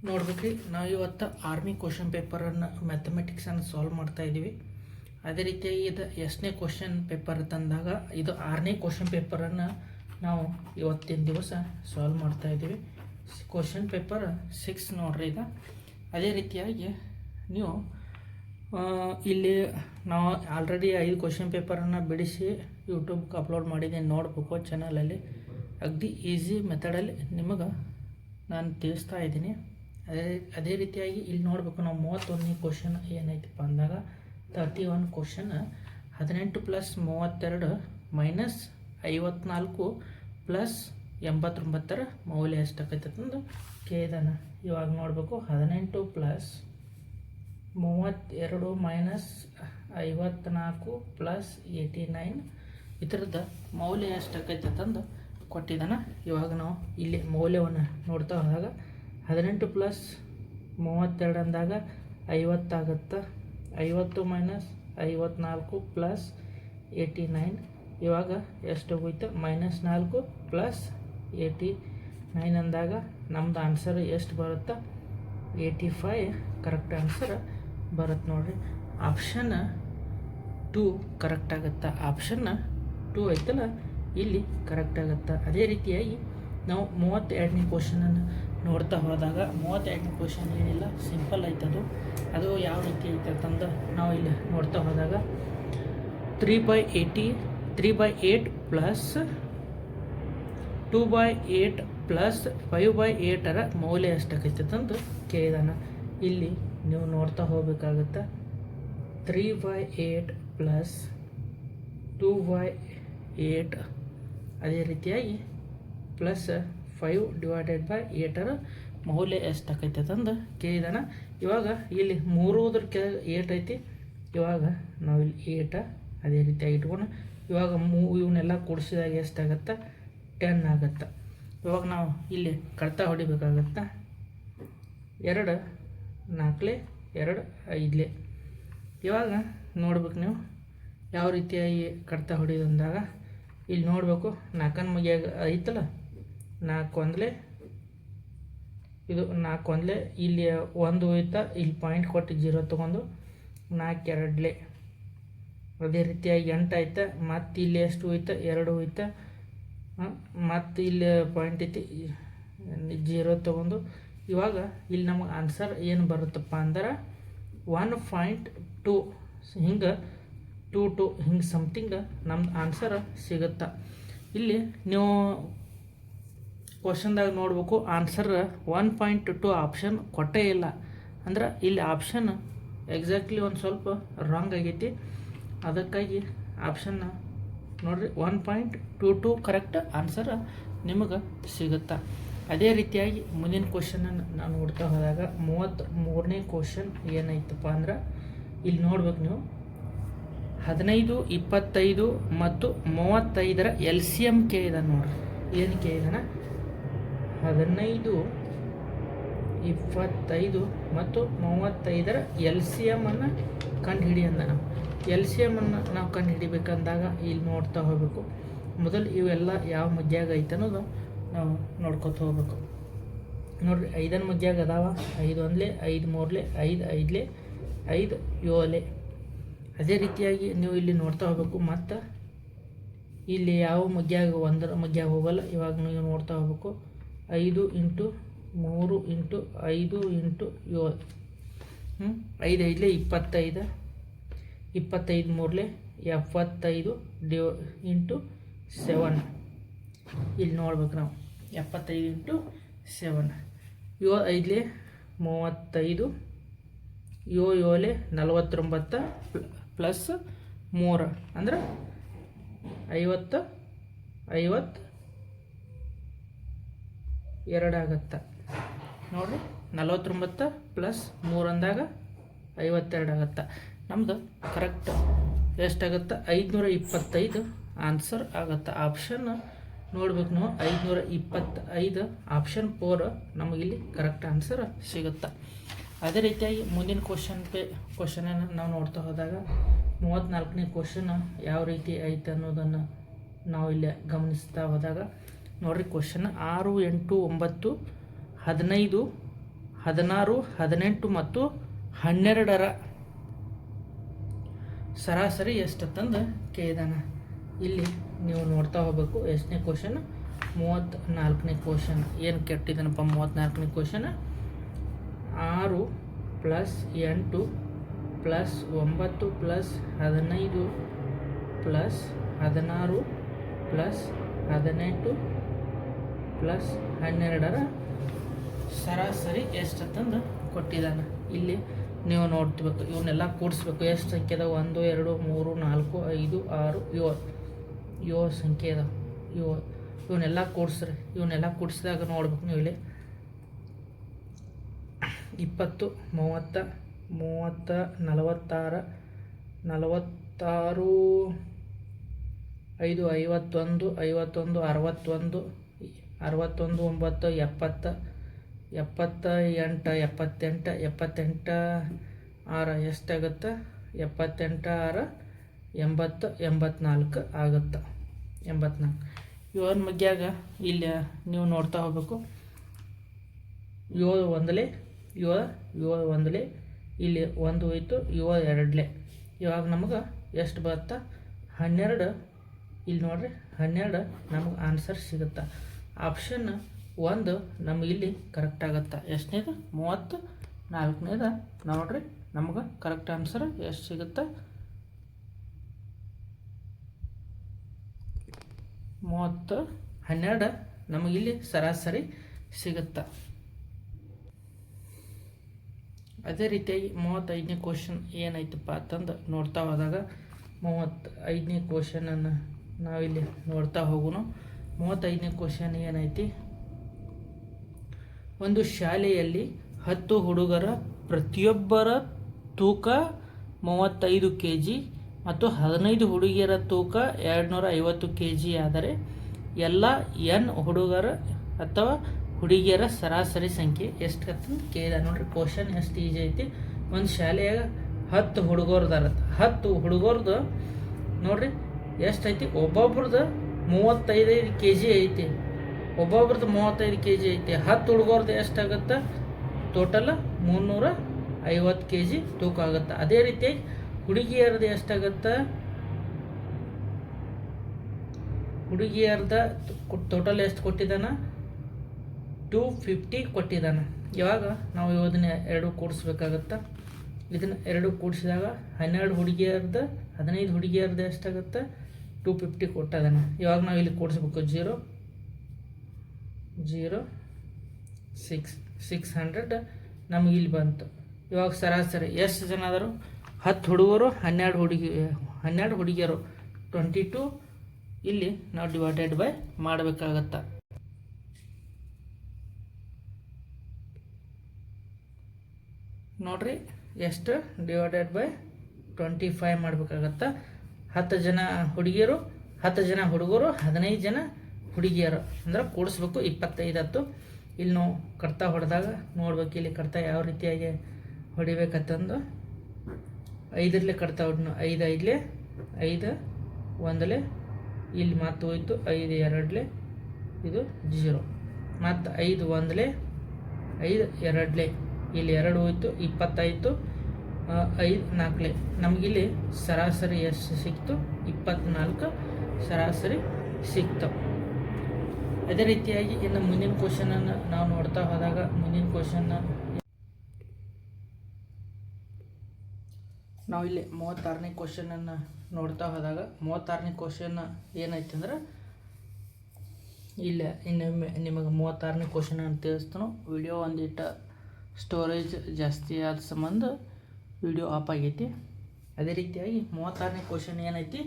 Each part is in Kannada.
ನೋಡ್ಬೇಕ್ರಿ, ನಾವು ಇವತ್ತು ಆರ್ಮಿ ಕ್ವಶನ್ ಪೇಪರನ್ನು ಮ್ಯಾಥಮೆಟಿಕ್ಸನ್ನು ಸಾಲ್ವ್ ಮಾಡ್ತಾ ಇದ್ದೀವಿ. ಅದೇ ರೀತಿಯಾಗಿ ಇದು ಎಷ್ಟನೇ ಕ್ವಶನ್ ಪೇಪರ್ ತಂದಾಗ ಇದು 6ನೇ ಕ್ವಶನ್ ಪೇಪರನ್ನು ನಾವು ಇವತ್ತಿನ ದಿವಸ ಸಾಲ್ವ್ ಮಾಡ್ತಾ ಇದ್ದೀವಿ. ಕ್ವಶನ್ ಪೇಪರ್ 6 ನೋಡ್ರಿ ಇದು. ಅದೇ ರೀತಿಯಾಗಿ ನೀವು ಇಲ್ಲಿ ನಾವು ಆಲ್ರೆಡಿ 5 ಕ್ವಶನ್ ಪೇಪರನ್ನು ಬಿಡಿಸಿ ಯೂಟ್ಯೂಬ್ಗೆ ಅಪ್ಲೋಡ್ ಮಾಡಿದ್ದೀನಿ, ನೋಡ್ಬೇಕು ಚಾನಲಲ್ಲಿ. ಅಗದಿ ಈಸಿ ಮೆಥಡಲ್ಲಿ ನಿಮಗೆ ನಾನು ತಿಳಿಸ್ತಾ ಇದ್ದೀನಿ. ಅದೇ ರೀತಿಯಾಗಿ ಇಲ್ಲಿ ನೋಡಬೇಕು, ನಾವು 31ನೇ ಕ್ವಶನ್ ಏನೈತಪ್ಪ ಅಂದಾಗ 31 ಕ್ವಶನ್ 18 + 32 - 54 + 89 ಮೌಲ್ಯ ಎಷ್ಟಾಗೈತೆ ಅಂದು ಕೇಳಿದಾನ. ಇವಾಗ ನೋಡಬೇಕು, 18 + 32 - 54 + 89 ಇದರದ್ದು ಮೌಲ್ಯ ಎಷ್ಟಾಗೈತೆ ತಂದು ಕೊಟ್ಟಿದ್ದಾನೆ. ಇವಾಗ ನಾವು ಇಲ್ಲಿ ಮೌಲ್ಯವನ್ನು ನೋಡ್ತಾ ಹೋದಾಗ 18 + 32 ಅಂದಾಗ 50 ಆಗುತ್ತೆ. 50 - 54 + 89 ಇವಾಗ ಎಷ್ಟು ಹೋಯ್ತು? -4 + 89 ಅಂದಾಗ ನಮ್ಮದು ಆನ್ಸರ್ ಎಷ್ಟು ಬರುತ್ತೆ? 85 ಕರೆಕ್ಟ್ ಆನ್ಸರ್ ಬರುತ್ತೆ ನೋಡಿರಿ. ಆಪ್ಷನ್ 2 ಕರೆಕ್ಟ್ ಆಗುತ್ತೆ. ಆಪ್ಷನ್ 2 ಐತಲ್ಲ ಇಲ್ಲಿ ಕರೆಕ್ಟ್ ಆಗುತ್ತೆ. ಅದೇ ರೀತಿಯಾಗಿ ನಾವು 32ನೇ ಕ್ವಶನನ್ನು ನೋಡ್ತಾ ಹೋದಾಗ 32ನೇ ಕ್ವಶನ್ ಏನಿಲ್ಲ, ಸಿಂಪಲ್ ಐತದು. ಅದು ಯಾವ ರೀತಿ ಐತೆ ಅಂತಂದು ನಾವು ಇಲ್ಲಿ ನೋಡ್ತಾ ಹೋದಾಗ 3/8 + 2/8 + 5/8 ಮೌಲ್ಯ ಎಷ್ಟಾಗೈತೆ ಅಂತಂದು ಕೇಳಿದಾನ. ಇಲ್ಲಿ ನೀವು ನೋಡ್ತಾ ಹೋಗಬೇಕಾಗತ್ತೆ. 3/8 + 2/8 ಅದೇ ರೀತಿಯಾಗಿ + 5/8 ಮೌಲ್ಯ ಎಷ್ಟಾಗೈತೆ ಅಂತಂದು ಕೇಳಿದಾನ. ಇವಾಗ ಇಲ್ಲಿ 3 ಕೆಳಗೆ 8 ಐತಿ. ಇವಾಗ ನಾವು ಇಲ್ಲಿ 8 ಅದೇ ರೀತಿಯಾಗಿ ಇಟ್ಕೊಂಡು ಇವಾಗ ಇವನ್ನೆಲ್ಲ ಕೂಡಿಸಿದಾಗ ಎಷ್ಟಾಗತ್ತೆ? 10 ಆಗುತ್ತೆ. ಇವಾಗ ನಾವು ಇಲ್ಲಿ ಕಡ್ತ ಹೊಡಿಬೇಕಾಗತ್ತೆ. 2 4 2 5. ಇವಾಗ ನೋಡ್ಬೇಕು ನೀವು ಯಾವ ರೀತಿಯಾಗಿ ಕಡ್ತ ಹೊಡಿಯೋದು ಅಂದಾಗ ಇಲ್ಲಿ ನೋಡಬೇಕು, 4ನ ಮುಗಿಯಾಗ ಐತಲ್ಲ, 4 1 ಇದು 4 1 ಇಲ್ಲಿ 1 ಹೋಯ್ತಾ, ಇಲ್ಲಿ ಪಾಯಿಂಟ್ ಕೊಟ್ಟು 0 ತೊಗೊಂಡು 4 2. ಅದೇ ರೀತಿಯಾಗಿ 8 ಆಯ್ತಾ, ಮತ್ತು ಇಲ್ಲಿ ಎಷ್ಟು ಹೋಯ್ತಾ? 2 ಹೋಯ್ತಾ, ಮತ್ತು ಇಲ್ಲಿ ಪಾಯಿಂಟ್ ಐತಿ 0 ತೊಗೊಂಡು ಇವಾಗ ಇಲ್ಲಿ ನಮಗೆ ಆನ್ಸರ್ ಏನು ಬರುತ್ತಪ್ಪ ಅಂದ್ರೆ 1.2 ಹಿಂಗೆ 2 ಹಿಂಗೆ ಸಮಥಿಂಗ್ ನಮ್ದು ಆನ್ಸರ್ ಸಿಗುತ್ತೆ. ಇಲ್ಲಿ ನೀವು ಕ್ವಶನ್ದಾಗ ನೋಡ್ಬೇಕು, ಆನ್ಸರ್ 1.2 ಆಪ್ಷನ್ ಕೊಟ್ಟೇ ಇಲ್ಲ. ಅಂದ್ರೆ ಇಲ್ಲಿ ಆಪ್ಷನ್ ಎಕ್ಸಾಕ್ಟ್ಲಿ ಒಂದು ಸ್ವಲ್ಪ ರಾಂಗ್ ಆಗೈತಿ. ಅದಕ್ಕಾಗಿ ಆಪ್ಷನ್ನ ನೋಡಿರಿ 1.22 ಕರೆಕ್ಟ್ ಆನ್ಸರ್ ನಿಮಗೆ ಸಿಗುತ್ತೆ. ಅದೇ ರೀತಿಯಾಗಿ ಮುಂದಿನ ಕ್ವಶನನ್ನು ನಾವು ನೋಡ್ತಾ ಹೋದಾಗ 33ನೇ ಕ್ವಶನ್ ಏನೈತಪ್ಪ ಅಂದ್ರೆ ಇಲ್ಲಿ ನೋಡ್ಬೇಕು ನೀವು 15, 25 ಮತ್ತು 35 LCM ಕೇಳಿದಾನೆ ನೋಡ್ರಿ. ಏನು ಕೇಳಿದಾನೆ? 15, 25 ಮತ್ತು 35 LCM ಅನ್ನು ಕಂಡು ಹಿಡಿಯಂದ. ನಾವು LCM ಅನ್ನು ನಾವು ಕಂಡು ಹಿಡಿಬೇಕಂದಾಗ ಇಲ್ಲಿ ನೋಡ್ತಾ ಹೋಗಬೇಕು. ಮೊದಲು ಇವೆಲ್ಲ ಯಾವ ಮಧ್ಯಾಗ ಐತೆ ಅನ್ನೋದು ನಾವು ನೋಡ್ಕೊತ ಹೋಗ್ಬೇಕು. ನೋಡಿರಿ, 5ನ ಮಧ್ಯಾಗ ಅದಾವ. 5 1 5 3 5 5 5 7. ಅದೇ ರೀತಿಯಾಗಿ ನೀವು ಇಲ್ಲಿ ನೋಡ್ತಾ ಹೋಗಬೇಕು. ಮತ್ತು ಇಲ್ಲಿ ಯಾವ ಮಧ್ಯಾಗ 1ರ ಮಧ್ಯಾಗ ಹೋಗಲ್ಲ. ಇವಾಗ ನೀವು ನೋಡ್ತಾ ಹೋಗಬೇಕು. 5 × 3 × 5 × 7 5 5 25. 25 3 75 × 7. ಇಲ್ಲಿ ನೋಡ್ಬೇಕು ನಾವು 75 × 7. 7 5 35. 7 7 49 + 3 ಅಂದ್ರೆ 50 52 ಆಗುತ್ತೆ ನೋಡಿರಿ. 49 + 3 ಅಂದಾಗ 52 ಆಗುತ್ತೆ. ನಮ್ಮದು ಕರೆಕ್ಟ್ ಎಷ್ಟಾಗುತ್ತೆ? 525 ಆನ್ಸರ್ ಆಗುತ್ತೆ. ಆಪ್ಷನ್ ನೋಡ್ಬೇಕು ನಾವು 525 ಆಪ್ಷನ್ 4 ನಮಗಿಲ್ಲಿ ಕರೆಕ್ಟ್ ಆನ್ಸರ್ ಸಿಗುತ್ತೆ. ಅದೇ ರೀತಿಯಾಗಿ ಮುಂದಿನ ಕ್ವಶನನ್ನು ನಾವು ನೋಡ್ತಾ ಹೋದಾಗ 34ನೇ ಕ್ವಶನ್ ಯಾವ ರೀತಿ ಐತೆ ಅನ್ನೋದನ್ನು ನಾವು ಇಲ್ಲಿ ಗಮನಿಸ್ತಾ ಹೋದಾಗ ನೋಡಿರಿ, ಕ್ವಶನ್ 6 8 9 15 16, 18 ಮತ್ತು 12ರ ಸರಾಸರಿ ಎಷ್ಟಂತಂದು ಕೇಳಿದಾನ. ಇಲ್ಲಿ ನೀವು ನೋಡ್ತಾ ಹೋಗಬೇಕು. ಎಷ್ಟನೇ ಕ್ವಶನ್? 34ನೇ ಕ್ವಶನ್. ಏನು ಕೆಟ್ಟಿದ್ದಾನಪ್ಪ 34ನೇ ಕ್ವಶನ್? 6 + 8 + 9 + 15 + 16 + 18 + 12ರ ಸರಾಸರಿ ಎಷ್ಟಂತಂದು ಕೊಟ್ಟಿದ್ದಾನೆ. ಇಲ್ಲಿ ನೀವು ನೋಡ್ತಿರ್ಬೇಕು, ಇವನ್ನೆಲ್ಲ ಕೂಡಿಸ್ಬೇಕು. ಎಷ್ಟು ಸಂಖ್ಯೆ ಅದಾವೆ? 1, 2, 3, 4, 5, 6, 7 ಸಂಖ್ಯೆ ಅದಾವೆ. ಇವನ್ನೆಲ್ಲ ಕೂಡಿಸ್ರಿ. ಇವನ್ನೆಲ್ಲ ಕೂಡಿಸಿದಾಗ ನೋಡ್ಬೇಕು ನೀವು ಇಲ್ಲಿ 20, 30, 30, 46, 46, 5, 51, 51, 61, 61, 9, 70, 78, 78, 78, 6 ಎಷ್ಟಾಗುತ್ತೆ? 78, 6, 80, 84 ಆಗುತ್ತೆ. 84 ಇವನ್ ಮಗ್ಯಾಗ ಇಲ್ಲಿ ನೀವು ನೋಡ್ತಾ ಹೋಗಬೇಕು. 7 ಒಂದಲೇ 7 ಒಂದಲೇ, ಇಲ್ಲಿ 1 ಹೋಯ್ತು, 7 ಎರಡಲೇ. ಇವಾಗ ನಮಗೆ ಎಷ್ಟು ಬರುತ್ತೆ? 12. ಇಲ್ಲಿ ನೋಡ್ರಿ 12 ನಮಗೆ ಆನ್ಸರ್ ಸಿಗುತ್ತೆ. ಆಪ್ಷನ್ 1 ನಮಗೆ ಇಲ್ಲಿ ಕರೆಕ್ಟ್ ಆಗುತ್ತೆ. ಎಷ್ಟನೇದು? 34ನೇದು ನೋಡ್ರಿ ನಮಗೆ ಕರೆಕ್ಟ್ ಆನ್ಸರ್ ಎಷ್ಟು ಸಿಗುತ್ತೆ? 12 ನಮಗಿಲ್ಲಿ ಸರಾಸರಿ ಸಿಗುತ್ತೆ. ಅದೇ ರೀತಿಯಾಗಿ 35ನೇ ಕ್ವಶನ್ ಏನೈತಪ್ಪ ಅಂತಂದು ನೋಡ್ತಾ ಹೋದಾಗ 35ನೇ ಕ್ವಶನನ್ನು ನಾವಿಲ್ಲಿ ನೋಡ್ತಾ ಹೋಗೋಣ. 35ನೇ ಕ್ವಶನ್ ಏನೈತಿ? ಒಂದು ಶಾಲೆಯಲ್ಲಿ 10 ಹುಡುಗರ ಪ್ರತಿಯೊಬ್ಬರ ತೂಕ 35 kg ಮತ್ತು 15 ಹುಡುಗಿಯರ ತೂಕ 250 kg ಆದರೆ ಎಲ್ಲ n ಹುಡುಗರ ಅಥವಾ ಹುಡುಗಿಯರ ಸರಾಸರಿ ಸಂಖ್ಯೆ ಎಷ್ಟು ಅಂತ ಕೇಳಿದ. ನೋಡ್ರಿ ಕ್ವಶನ್ ಎಷ್ಟು ಈಜಿ ಐತಿ. ಒಂದು ಶಾಲೆಯಾಗ 10 ಹುಡುಗರ್ದಾರ. 10 ಹುಡುಗರ್ದು ನೋಡ್ರಿ ಎಷ್ಟೈತಿ? ಒಬ್ಬೊಬ್ರದ್ದು 35 kg ಐತಿ. ಒಬ್ಬೊಬ್ರದ್ದು 35 kg ಐತಿ. 10 ಹುಡುಗರ್ದು ಎಷ್ಟಾಗುತ್ತೆ? ಟೋಟಲ್ 350 kg ತೂಕ ಆಗುತ್ತೆ. ಅದೇ ರೀತಿ ಹುಡುಗಿಯರ್ದು ಎಷ್ಟಾಗುತ್ತೆ? ಹುಡುಗಿಯರ್ದ ಟೋಟಲ್ ಎಷ್ಟು ಕೊಟ್ಟಿದ್ದಾನ? 250 ಕೊಟ್ಟಿದ್ದಾನ. ಇವಾಗ ನಾವು ಇದನ್ನ 2 ಕೂಡಿಸ್ಬೇಕಾಗತ್ತ. ಇದನ್ನು 2 ಕೂಡಿಸಿದಾಗ 12 ಹುಡುಗಿಯರ್ದು 15 ಹುಡುಗಿಯರ್ದು ಎಷ್ಟಾಗುತ್ತೆ? 250 ಕೊಟ್ಟದಾನ. ಇವಾಗ ನಾವು ಇಲ್ಲಿ ಕೂಡಿಸ್ಬೇಕು. 0, 0, 600 ನಮಗೆ ಇಲ್ಲಿ ಬಂತು. ಇವಾಗ ಸರಾಸರಿ ಎಷ್ಟು ಜನ ಆದರು? 10 ಹುಡುಗರು 12 ಹುಡುಗಿಯರು 22. ಇಲ್ಲಿ ನಾವು ಡಿವೈಡೆಡ್ ಬೈ ಮಾಡಬೇಕಾಗತ್ತ. ನೋಡ್ರಿ ಎಷ್ಟು? Divided by 25 ಮಾಡಬೇಕಾಗತ್ತ. 10 ಜನ ಹುಡುಗಿಯರು 10 ಜನ ಹುಡುಗರು 15 ಜನ ಹುಡುಗಿಯರು ಅಂದ್ರೆ ಕೂಡಿಸ್ಬೇಕು. 25 ಆಯ್ತು. ಇಲ್ಲಿ ನಾವು ಕಡ್ತಾ ಹೊಡೆದಾಗ ನೋಡ್ಬೇಕು. ಇಲ್ಲಿ ಕಡ್ತಾ ಯಾವ ರೀತಿಯಾಗಿ ಹೊಡಿಬೇಕಂತಂದು 5ರಲ್ಲೇ ಕಡ್ತಾ ಹೊಡ್ನು. 5 5ಲೇ 5 1ಲೇ, ಇಲ್ಲಿ ಮತ್ತೆ ಹೋಯ್ತು 5 2ಲೇ, ಇದು 0. ಮತ್ತು 5 1ಲೇ 5 2ಲೇ, ಇಲ್ಲಿ 2 ಹೋಯ್ತು 25, 5 4ಲೇ. ನಮಗಿಲ್ಲಿ ಸರಾಸರಿ ಎಷ್ಟು ಸಿಕ್ತು? 24 ಸರಾಸರಿ ಸಿಕ್ತು. ಅದೇ ರೀತಿಯಾಗಿ ಇನ್ನು ಮುಂದಿನ ಕ್ವಶನನ್ನು ನಾವು ನೋಡ್ತಾ ಹೋದಾಗ ಮುಂದಿನ ಕ್ವಶನ್ನ ನಾವು ಇಲ್ಲಿ 36ನೇ ಕ್ವಶನನ್ನು ನೋಡ್ತಾ ಹೋದಾಗ 36ನೇ ಕ್ವಶನ್ ಏನೈತೆ ಅಂದ್ರೆ ಇಲ್ಲ ಇನ್ನೊಮ್ಮೆ ನಿಮಗೆ 36ನೇ ಕ್ವಶನ್ ಅಂತ ತಿಳಿಸ್ತಾನು. ವಿಡಿಯೋ ಒಂದಿಟ್ಟು ಸ್ಟೋರೇಜ್ ಜಾಸ್ತಿ ಆದ ಸಂಬಂಧ ವಿಡಿಯೋ ಆಫ್ ಆಗೈತಿ. ಅದೇ ರೀತಿಯಾಗಿ 36ನೇ ಕ್ವಶನ್ ಏನೈತಿ?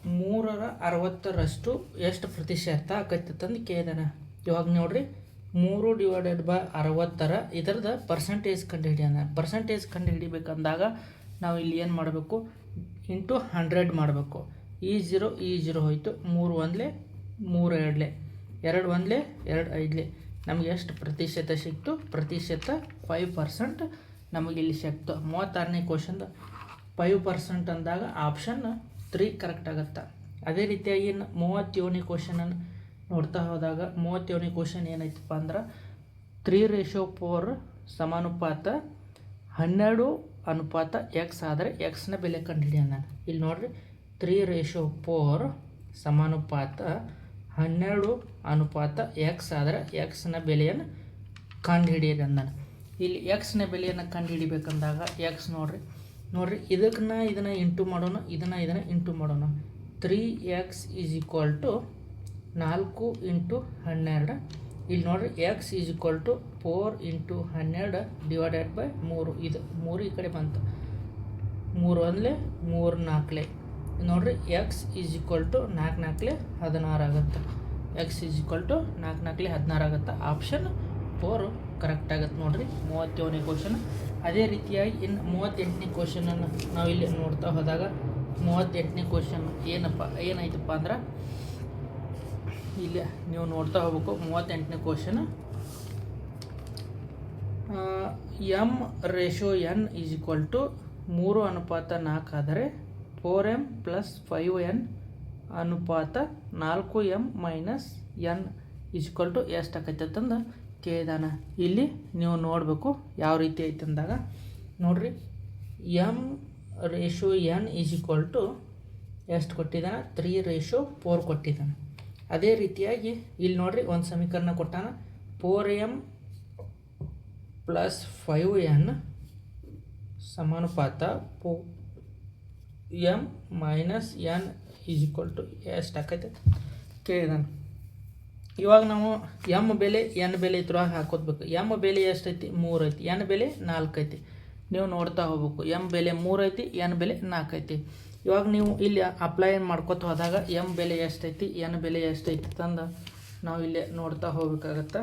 3/60 ಎಷ್ಟು ಪ್ರತಿಶತ ಆಕೈತಂದು ಕೇಳಿದಾನ. ಇವಾಗ ನೋಡ್ರಿ 3/60 ಇದರದ ಪರ್ಸೆಂಟೇಜ್ ಕಂಡುಹಿಡಿಯೋಣ. ಪರ್ಸೆಂಟೇಜ್ ಕಂಡುಹಿಡಿಬೇಕಂದಾಗ ನಾವು ಇಲ್ಲಿ ಏನು ಮಾಡಬೇಕು? ಇಂಟು 100 ಮಾಡಬೇಕು. ಈ 0 ಹೋಯ್ತು. 3 1ಲೇ 3 2ಲೇ, 2 1ಲೇ 2 5ಲೇ. ನಮಗೆ ಎಷ್ಟು ಪ್ರತಿಶತ ಸಿಕ್ತು? ಪ್ರತಿಶತ 5% ನಮಗೆ ಇಲ್ಲಿ ಸಿಕ್ತು. 36ನೇ ಕ್ವಶನ್ದು 5% ಅಂದಾಗ ಆಪ್ಷನ್ 3 ಕರೆಕ್ಟ್ ಆಗುತ್ತೆ. ಅದೇ ರೀತಿಯಾಗಿ 37ನೇ ಕ್ವಶನನ್ನು ನೋಡ್ತಾ ಹೋದಾಗ 37ನೇ ಕ್ವಶನ್ ಏನೈತಪ್ಪ ಅಂದ್ರೆ 3:4 ಸಮಾನುಪಾತ 12:x ಆದರೆ ಎಕ್ಸ್ನ ಬೆಲೆ ಕಂಡುಹಿಡಿಯೋಣ ನಾನು. ಇಲ್ಲಿ ನೋಡ್ರಿ 3:4 ಸಮಾನುಪಾತ 12:x ಆದರೆ ಎಕ್ಸ್ನ ಬೆಲೆಯನ್ನು ಕಂಡುಹಿಡಿಯಿರಿ ಅಂದಾನೆ. ಇಲ್ಲಿ ಎಕ್ಸ್ನ ಬೆಲೆಯನ್ನು ಕಂಡುಹಿಡಿಬೇಕಂದಾಗ ಎಕ್ಸ್ ನೋಡ್ರಿ ಇದನ್ನು ಇಂಟು ಮಾಡೋಣ, ಇದನ್ನು ಇಂಟು ಮಾಡೋಣ. 3x = 4 × 12. ಇಲ್ಲಿ ನೋಡ್ರಿ x = 4 × 12 / 3. ಇದು 3 ಈ ಕಡೆ ಬಂತು, 3 1 3 4 ನೋಡ್ರಿ x = 4 4 16 ಆಗುತ್ತೆ. x = 4 4 16 ಆಗುತ್ತೆ. ಆಪ್ಷನ್ 4 ಕರೆಕ್ಟ್ ಆಗುತ್ತೆ ನೋಡ್ರಿ 37ನೇ ಕ್ವಶನ್. ಅದೇ ರೀತಿಯಾಗಿ ಇನ್ನು 38ನೇ ಕ್ವಶನನ್ನು ನಾವು ಇಲ್ಲಿ ನೋಡ್ತಾ ಹೋದಾಗ 38ನೇ ಕ್ವಶನ್ ಏನಾಯ್ತಪ್ಪ ಅಂದ್ರೆ ಇಲ್ಲಿ ನೀವು ನೋಡ್ತಾ ಹೋಗ್ಬೇಕು. 38ನೇ ಕ್ವಶನ್ m/n = 3:4 ಆದರೆ 4m + 5n ಅನುಪಾತ 4m - n = ಎಷ್ಟು ಆಕೈತೆ ಅಂತಂದು ಕೇಳಿದಾನ. ಇಲ್ಲಿ ನೀವು ನೋಡಬೇಕು ಯಾವ ರೀತಿ ಐತೆ ಅಂದಾಗ ನೋಡ್ರಿ m/n = ಎಷ್ಟು ಕೊಟ್ಟಿದ್ದಾನೆ, 3:4 ಕೊಟ್ಟಿದ್ದಾನೆ. ಅದೇ ರೀತಿಯಾಗಿ ಇಲ್ಲಿ ನೋಡ್ರಿ ಒಂದು ಸಮೀಕರಣ ಕೊಟ್ಟಾನ, 4m + 5n ಸಮಾನುಪಾತ m - n = ಎಷ್ಟು ಆಕೈತೆ ಕೇಳಿದಾನೆ. ಇವಾಗ ನಾವು m ಬೆಲೆ n ಬೆಲೆ ಇದ್ರಾಗ ಹಾಕೋದ್ಬೇಕು. m ಬೆಲೆ ಎಷ್ಟೈತಿ, 3 ಐತಿ, n ಬೆಲೆ 4 ಐತಿ. ನೀವು ನೋಡ್ತಾ ಹೋಗ್ಬೇಕು, m ಬೆಲೆ 3 ಐತಿ, n ಬೆಲೆ 4 ಐತಿ. ಇವಾಗ ನೀವು ಇಲ್ಲಿ ಅಪ್ಲೈ ಮಾಡ್ಕೊತ ಹೋದಾಗ m ಬೆಲೆ ಎಷ್ಟೈತಿ, n ಬೆಲೆ ಎಷ್ಟೈತಿ ತಂದು ನಾವು ಇಲ್ಲಿ ನೋಡ್ತಾ ಹೋಗ್ಬೇಕಾಗತ್ತೆ.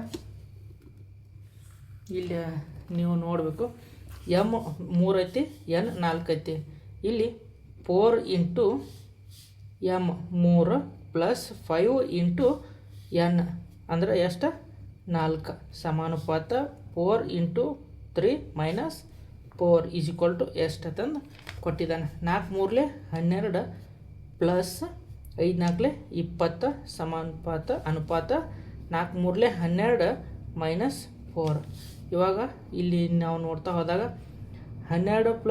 ಇಲ್ಲಿ ನೀವು ನೋಡಬೇಕು m 3 ಐತಿ, n 4 ಐತಿ. ಇಲ್ಲಿ 4 × m 3 + 5 × n ಅಂದರೆ ಎಷ್ಟು, 4 ಸಮಾನುಪಾತ 4 × 3 - 4 = ಎಷ್ಟು ಅಂತಂದು ಕೊಟ್ಟಿದ್ದಾನೆ. 4 3 12 + 5 4 20 ಸಮಾನುಪಾತ ಅನುಪಾತ 4 3 12 - 4. ಇವಾಗ ಇಲ್ಲಿ ನಾವು ನೋಡ್ತಾ ಹೋದಾಗ 12 +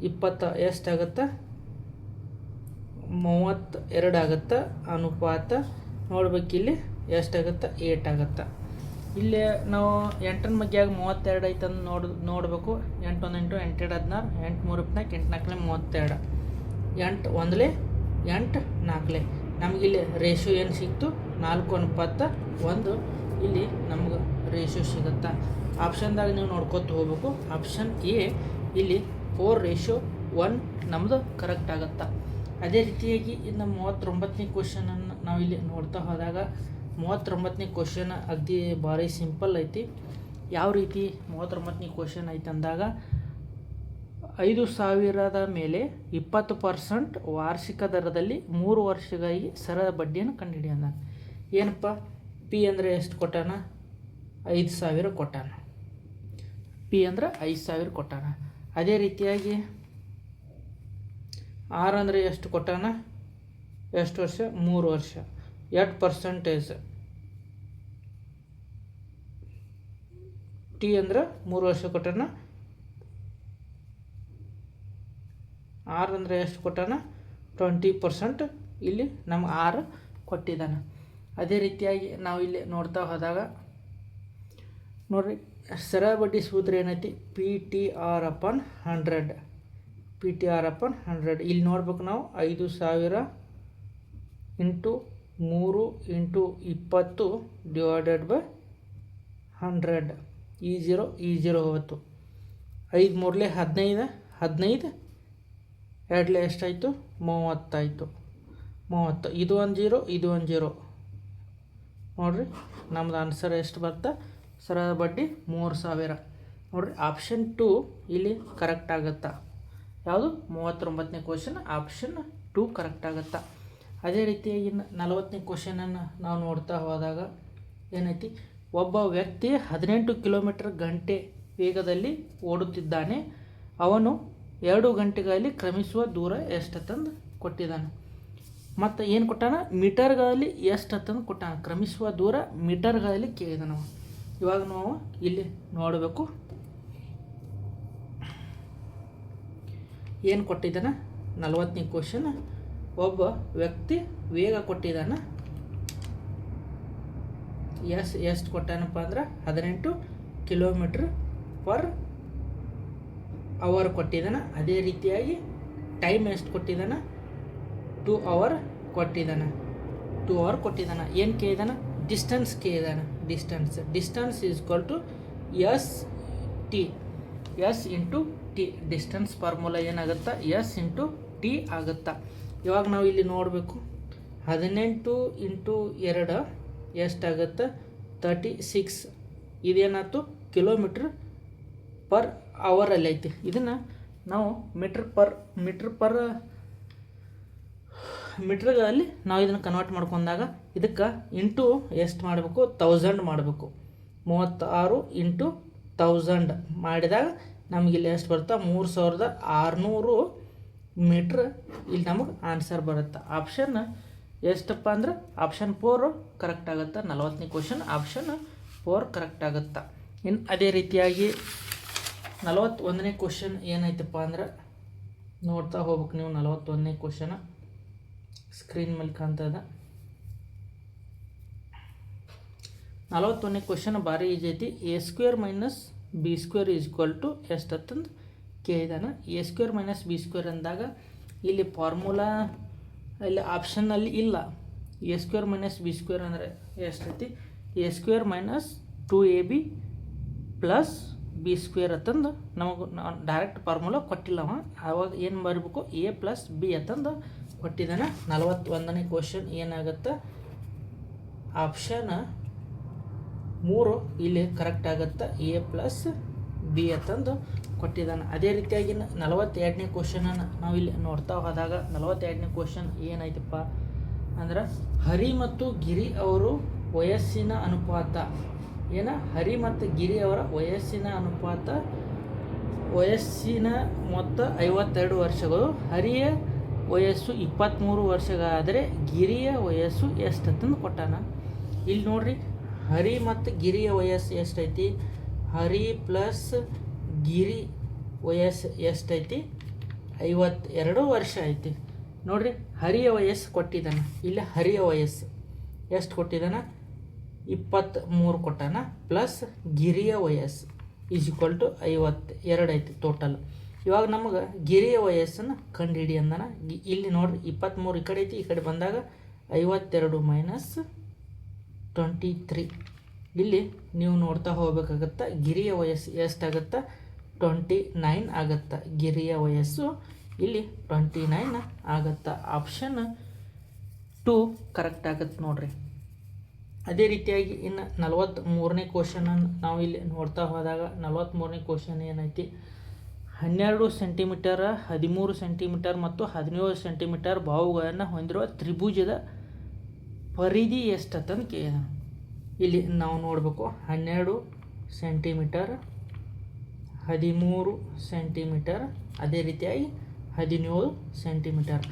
20 ಎಷ್ಟಾಗುತ್ತೆ, 32 ಆಗುತ್ತೆ. ಅನುಪಾತ ನೋಡ್ಬೇಕಿಲ್ಲಿ ಎಷ್ಟಾಗುತ್ತೆ, 8 ಆಗುತ್ತೆ. ಇಲ್ಲಿ ನಾವು 8ರ ಮಗ್ಗಿಯಾಗ 32 ಐತಂದು ನೋಡಬೇಕು. 8 1 8 8 2 16 8 3 24 8 4 32 8 1 8 4 ನಮಗಿಲ್ಲಿ ರೇಷಿಯೋ ಏನು ಸಿಕ್ತು, 4:1. ಇಲ್ಲಿ ನಮ್ಗೆ ರೇಷಿಯೋ ಸಿಗುತ್ತೆ. ಆಪ್ಷನ್ದಾಗ ನೀವು ನೋಡ್ಕೊತ ಹೋಗ್ಬೇಕು. ಆಪ್ಷನ್ ಎ ಇಲ್ಲಿ 4:1 ನಮ್ಮದು ಕರೆಕ್ಟ್ ಆಗುತ್ತೆ. ಅದೇ ರೀತಿಯಾಗಿ ಇನ್ನು 39ನೇ ಕ್ವಶನನ್ನು ನಾವು ಇಲ್ಲಿ ನೋಡ್ತಾ ಹೋದಾಗ 39ನೇ ಕ್ವಶನ್ ಅಗದಿ ಭಾರಿ ಸಿಂಪಲ್ ಐತಿ. ಯಾವ ರೀತಿ 39ನೇ ಕ್ವಶನ್ ಐತೆ ಅಂದಾಗ 5,000ದ ಮೇಲೆ 20% ವಾರ್ಷಿಕ ದರದಲ್ಲಿ 3 ವರ್ಷಗಳಿಗೆ ಸರಳ ಬಡ್ಡಿಯನ್ನು ಕಂಡುಹಿಡಿಯೋಣ. ಏನಪ್ಪ, ಪಿ ಅಂದರೆ ಎಷ್ಟು ಕೊಟ್ಟಾನ, 5,000 ಕೊಟ್ಟಾನ. ಪಿ ಅಂದ್ರೆ 5,000 ಕೊಟ್ಟಾನ. ಅದೇ ರೀತಿಯಾಗಿ ಆರ್ ಅಂದರೆ ಎಷ್ಟು ಕೊಟ್ಟಾನ, ಎಷ್ಟು ವರ್ಷ, 3 ವರ್ಷ. 8%. ಟಿ ಅಂದ್ರೆ 3 ವರ್ಷ ಕೊಟ್ಟಾನ. ಆರ್ ಅಂದರೆ ಎಷ್ಟು ಕೊಟ್ಟಾನ, 20%. ಇಲ್ಲಿ ನಮ್ಮ ಆರ್ ಕೊಟ್ಟಿದ್ದಾನೆ. ಅದೇ ರೀತಿಯಾಗಿ ನಾವು ಇಲ್ಲಿ ನೋಡ್ತಾ ಹೋದಾಗ ನೋಡ್ರಿ ಸರಳ ಬಡ್ಡಿ ಸೂತ್ರ ಏನೈತಿ, PTR/100. PTR/100 ಇಲ್ಲಿ ನೋಡ್ಬೇಕು ನಾವು 5,000 × 3 × 20 / 100. ಈ 0 ಹೋಯ್ತು. 5 3 15 15 2 ಎಷ್ಟಾಯಿತು, 30 ಆಯಿತು. 30 ಇದು ಒಂದು 0 ಇದು ಒಂದು 0. ನೋಡಿರಿ ನಮ್ದು ಆನ್ಸರ್ ಎಷ್ಟು ಬರುತ್ತೆ, ಸರಳ ಬಡ್ಡಿ 3,000. ನೋಡಿರಿ ಆಪ್ಷನ್ 2 ಇಲ್ಲಿ ಕರೆಕ್ಟ್ ಆಗುತ್ತಾ. ಯಾವುದು 39ನೇ ಕ್ವಶನ್ ಆಪ್ಷನ್ 2 ಕರೆಕ್ಟ್ ಆಗುತ್ತಾ. ಅದೇ ರೀತಿಯಾಗಿ 40ನೇ ಕ್ವಶನನ್ನು ನಾವು ನೋಡ್ತಾ ಹೋದಾಗ ಏನೈತಿ, ಒಬ್ಬ ವ್ಯಕ್ತಿ 18 km/h ವೇಗದಲ್ಲಿ ಓಡುತ್ತಿದ್ದಾನೆ. ಅವನು 2 ಗಂಟೆಗಳಲ್ಲಿ ಕ್ರಮಿಸುವ ದೂರ ಎಷ್ಟಂತಂದು ಕೊಟ್ಟಿದ್ದಾನೆ. ಮತ್ತು ಏನು ಕೊಟ್ಟಾನ, ಮೀಟರ್ಗಳಲ್ಲಿ ಎಷ್ಟಂತಂದು ಕೊಟ್ಟಾನ. ಕ್ರಮಿಸುವ ದೂರ ಮೀಟರ್ಗಳಲ್ಲಿ ಕೇಳಿದಾನವ. ಇವಾಗ ನಾವು ಇಲ್ಲಿ ನೋಡಬೇಕು ಏನು ಕೊಟ್ಟಿದ್ದಾನೆ 40ನೇ ಕ್ವಶನ್. ಒಬ್ಬ ವ್ಯಕ್ತಿ ವೇಗ ಕೊಟ್ಟಿದ್ದಾನೆ ಎಷ್ಟು ಕೊಟ್ಟಾನಪ್ಪ ಅಂದ್ರೆ 18 ಕಿಲೋಮೀಟ್ರ್ ಪರ್ ಅವರ್ ಕೊಟ್ಟಿದ್ದಾನೆ. ಅದೇ ರೀತಿಯಾಗಿ ಟೈಮ್ ಎಷ್ಟು ಕೊಟ್ಟಿದ್ದಾನೆ 2 ಅವರ್ ಕೊಟ್ಟಿದ್ದಾನೆ. 2 ಅವರ್ ಕೊಟ್ಟಿದ್ದಾನೆ. ಏನು ಕೇಳಿದಾನೆ? ಡಿಸ್ಟೆನ್ಸ್ ಕೇಳಿದಾನೆ. Distance is equal to S T, S into T. Distance formula ಏನಾಗುತ್ತಾ? ಎಸ್ ಇಂಟು ಟಿ ಆಗುತ್ತಾ. ಇವಾಗ ನಾವು ಇಲ್ಲಿ ನೋಡಬೇಕು 18 ಇಂಟು 2 ಎಷ್ಟಾಗುತ್ತೆ? 36. ಇದೇನಾಯ್ತು? ಕಿಲೋಮೀಟ್ರ್ ಪರ್ ಅವರಲ್ಲಿ ಐತಿ. ಇದನ್ನು ನಾವು ಮೀಟ್ರಲ್ಲಿ ನಾವು ಇದನ್ನು ಕನ್ವರ್ಟ್ ಮಾಡ್ಕೊಂಡಾಗ ಇದಕ್ಕೆ ಇಂಟು ಎಷ್ಟು ಮಾಡಬೇಕು? 1000 ಮಾಡಬೇಕು. 36 ಇಂಟು 1000 ಮಾಡಿದಾಗ ನಮಗಿಲ್ಲಿ ಎಷ್ಟು ಬರುತ್ತೆ? 3600 ಮೀಟ್ರ್ ಇಲ್ಲಿ ನಮಗೆ ಆನ್ಸರ್ ಬರುತ್ತೆ. ಆಪ್ಷನ್ ಎಷ್ಟಪ್ಪ ಅಂದ್ರೆ ಆಪ್ಷನ್ 4 ಕರೆಕ್ಟ್ ಆಗುತ್ತೆ. 40ನೇ ಕ್ವಶನ್ ಆಪ್ಷನ್ 4 ಕರೆಕ್ಟ್ ಆಗುತ್ತೆ. ಇನ್ನು ಅದೇ ರೀತಿಯಾಗಿ 41ನೇ ಕ್ವಶನ್ ಏನೈತಪ್ಪ ಅಂದ್ರೆ ನೋಡ್ತಾ ಹೋಗ್ಬೇಕು ನೀವು. 41ನೇ ಕ್ವಶನ್ ಸ್ಕ್ರೀನ್ ಮೇಲೆ ಕಾಣ್ತದ. 41ನೇ ಕ್ವಶನ್ ಭಾರಿ ಈಜಿ ಐತಿ. a² - b² is equal to ಎಷ್ಟಂತಂದು ಕೇಳಿದಾನೆ. a² - b² ಅಂದಾಗ ಇಲ್ಲಿ ಫಾರ್ಮುಲಾ ಇಲ್ಲಿ ಆಪ್ಷನ್ನಲ್ಲಿ ಇಲ್ಲ. a² - b² ಅಂದರೆ ಎಷ್ಟೈತಿ? a² - 2ab ಪ್ಲಸ್ b² ಅಂತಂದು ನಮಗೆ ಡೈರೆಕ್ಟ್ ಫಾರ್ಮುಲಾ ಕೊಟ್ಟಿಲ್ಲವ. ಆವಾಗ ಏನು ಬರಬೇಕು? a ಪ್ಲಸ್ b ಅಂತಂದು ಕೊಟ್ಟಿದ್ದಾನೆ. 41ನೇ ಕ್ವಶನ್ ಏನಾಗುತ್ತೆ? ಆಪ್ಷನ್ 3 ಇಲ್ಲಿ ಕರೆಕ್ಟ್ ಆಗುತ್ತೆ. a ಪ್ಲಸ್ ಬಿ ಅಂತಂದು ಕೊಟ್ಟಿದ್ದಾನೆ. ಅದೇ ರೀತಿಯಾಗಿ 42ನೇ ಕ್ವಶನನ್ನು ನಾವು ಇಲ್ಲಿ ನೋಡ್ತಾ ಹೋದಾಗ 42ನೇ ಕ್ವಶನ್ ಏನೈತಪ್ಪ ಅಂದ್ರೆ ಹರಿ ಮತ್ತು ಗಿರಿ ಅವರು ವಯಸ್ಸಿನ ಅನುಪಾತ ಹರಿ ಮತ್ತು ಗಿರಿ ಅವರ ವಯಸ್ಸಿನ ಅನುಪಾತ ಮೊತ್ತ 52 ವರ್ಷಗಳು. ಹರಿಯ ವಯಸ್ಸು 23 ವರ್ಷಗಳಾದರೆ ಗಿರಿಯ ವಯಸ್ಸು ಎಷ್ಟು ಅಂತಂದು ಕೊಟ್ಟಾನ. ಇಲ್ಲಿ ನೋಡ್ರಿ ಹರಿ ಮತ್ತು ಗಿರಿಯ ವಯಸ್ಸು ಎಷ್ಟೈತಿ? ಹರಿ ಪ್ಲಸ್ ಗಿರಿ ವಯಸ್ಸು ಎಷ್ಟೈತಿ? 52 ವರ್ಷ ಐತಿ. ನೋಡ್ರಿ ಹರಿಯ ವಯಸ್ಸು ಕೊಟ್ಟಿದ್ದಾನೆ. ಇಲ್ಲಿ ಹರಿಯ ವಯಸ್ಸು ಎಷ್ಟು ಕೊಟ್ಟಿದ್ದಾನೆ? 23 ಕೊಟ್ಟಾನ. ಪ್ಲಸ್ ಗಿರಿಯ ವಯಸ್ಸು ಈಸ್ ಈಕ್ವಲ್ ಟು 52 ಐತಿ ಟೋಟಲ್. ಇವಾಗ ನಮಗೆ ಗಿರಿಯ ವಯಸ್ಸನ್ನು ಕಂಡುಹಿಡಿ ಅಂದಾನ. ಇಲ್ಲಿ ನೋಡ್ರಿ 23 ಈ ಕಡೆ ಐತಿ, ಈ ಕಡೆ ಬಂದಾಗ 52 ಮೈನಸ್ 23. ಇಲ್ಲಿ ನೀವು ನೋಡ್ತಾ ಹೋಗ್ಬೇಕಾಗತ್ತೆ. ಗಿರಿಯ ವಯಸ್ಸು ಎಷ್ಟಾಗತ್ತೆ? 29 ಆಗುತ್ತೆ. ಗಿರಿಯ ವಯಸ್ಸು ಇಲ್ಲಿ 29 ಆಗುತ್ತೆ. ಆಪ್ಷನ್ 2 ಕರೆಕ್ಟ್ ಆಗುತ್ತೆ ನೋಡ್ರಿ. ಅದೇ ರೀತಿಯಾಗಿ ಇನ್ನು 43ನೇ ಕ್ವಶನನ್ನು ನಾವು ಇಲ್ಲಿ ನೋಡ್ತಾ ಹೋದಾಗ 43ನೇ ಕ್ವಶನ್ ಏನೈತಿ? 12 ಸೆಂಟಿಮೀಟರ್, 13 ಸೆಂಟಿಮೀಟರ್ ಮತ್ತು 17 ಸೆಂಟಿಮೀಟರ್ ಬಾಹುಗಳನ್ನು ಹೊಂದಿರುವ ತ್ರಿಭುಜದ ಪರಿಧಿ ಎಷ್ಟಂತಂದು ಕೇಳಿದ. ಇಲ್ಲಿ ನಾವು ನೋಡಬೇಕು 12 ಸೆಂಟಿಮೀಟರ್, 13 ಸೆಂಟಿಮೀಟರ್, ಅದೇ ರೀತಿಯಾಗಿ 17 ಸೆಂಟಿಮೀಟರ್.